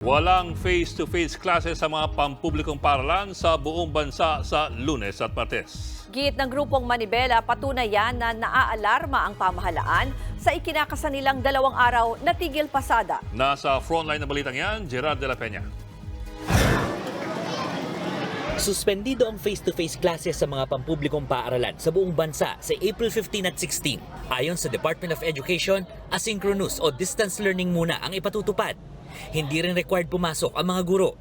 Walang face-to-face classes sa mga pampublikong paaralan sa buong bansa sa Lunes at Martes. Giit ng grupong Manibela, patunay yan na naaalarma ang pamahalaan sa ikinakasanilang 2 araw na tigil pasada. Nasa frontline ng balitang yan, Gerard de la Peña. Suspendido ang face-to-face classes sa mga pampublikong paaralan sa buong bansa sa April 15 at 16. Ayon sa Department of Education, asynchronous o distance learning muna ang ipatutupad. Hindi rin required pumasok ang mga guro.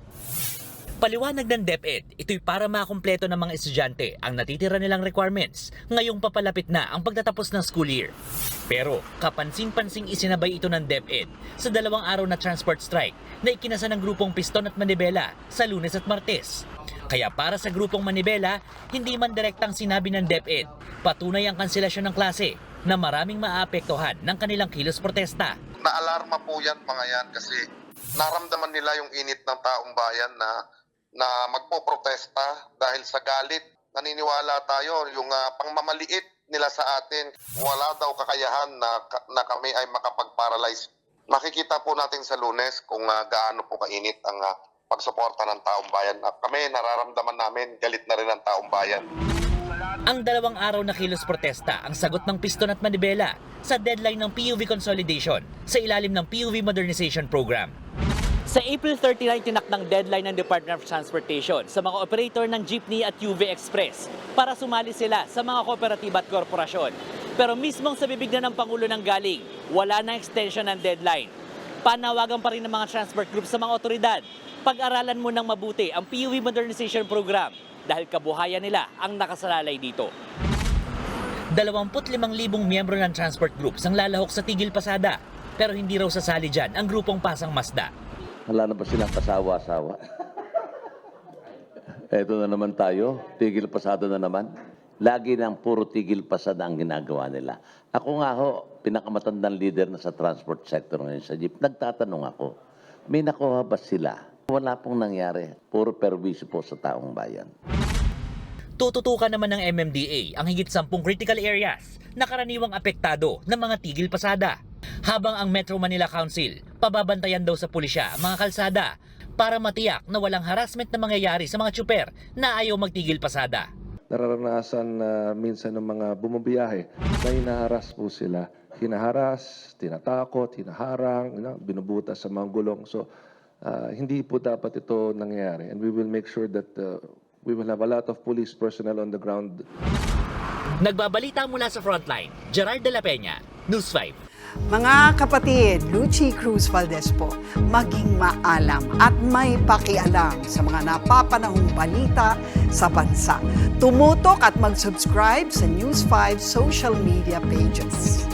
Paliwanag ng DepEd, ito'y para makumpleto ng mga estudyante ang natitira nilang requirements ngayong papalapit na ang pagtatapos ng school year. Pero kapansin-pansing isinabay ito ng DepEd sa 2 araw na transport strike na ikinasa ng grupong Piston at Manibela sa Lunes at Martes. Kaya para sa grupong Manibela, hindi man direktang sinabi ng DepEd, patunay ang kanselasyon ng klase na maraming maapektuhan ng kanilang kilos protesta. Naalarma po yan mga yan kasi naramdaman nila yung init ng taong bayan na magpoprotesta dahil sa galit. Naniniwala tayo yung pangmamaliit nila sa atin. Wala daw kakayahan na kami ay makapag-paralyze. Makikita po natin sa Lunes kung gaano po kainit ang pagsuporta ng taong bayan. Kami nararamdaman namin galit na rin ang taong bayan. Ang 2 araw na kilos protesta ang sagot ng Piston at Manibela sa deadline ng PUV consolidation sa ilalim ng PUV modernization program. Sa April 39, tinakdang deadline ng Department of Transportation sa mga operator ng jeepney at UV Express para sumali sila sa mga kooperatiba at korporasyon. Pero mismong sa bibig na ng Pangulo ng galing, wala na extension ng deadline. Panawagan pa rin ng mga transport groups sa mga otoridad. Pag-aralan mo ng mabuti ang PUV modernization program dahil kabuhayan nila ang nakasalalay dito. 25,000 miyembro ng transport groups ang lalahok sa tigil pasada, pero hindi raw sasali dyan ang grupong Pasang Mazda. Wala na ba silang kasawa-asawa? Eto na naman tayo, tigil pasada na naman. Lagi lang puro tigil pasada ang ginagawa nila. Ako nga ho, pinakamatandang leader na sa transport sector ngayon sa jeep. Nagtatanong ako, may nakuha ba sila? Wala pong nangyari. Puro perwisyo po sa taong bayan. Tututukan naman ng MMDA ang higit 10 critical areas na karaniwang apektado ng mga tigil pasada. Habang ang Metro Manila Council, pababantayan daw sa pulisya ang mga kalsada para matiyak na walang harassment na mangyayari sa mga tsuper na ayaw magtigil pasada. Nararanasan minsan ng mga bumabiyahe na hinaharas po sila. Hinaharas, tinatakot, hinaharang, binubutas sa mga gulong. So, hindi po dapat ito nangyayari. And we will make sure that we will have a lot of police personnel on the ground. Nagbabalita mula sa Frontline, Gerard de la Peña, News 5. Mga kapatid, Lucy Cruz Valdez po, maging maalam at may pakialam sa mga napapanahong balita sa bansa. Tumutok at mag-subscribe sa News 5 social media pages.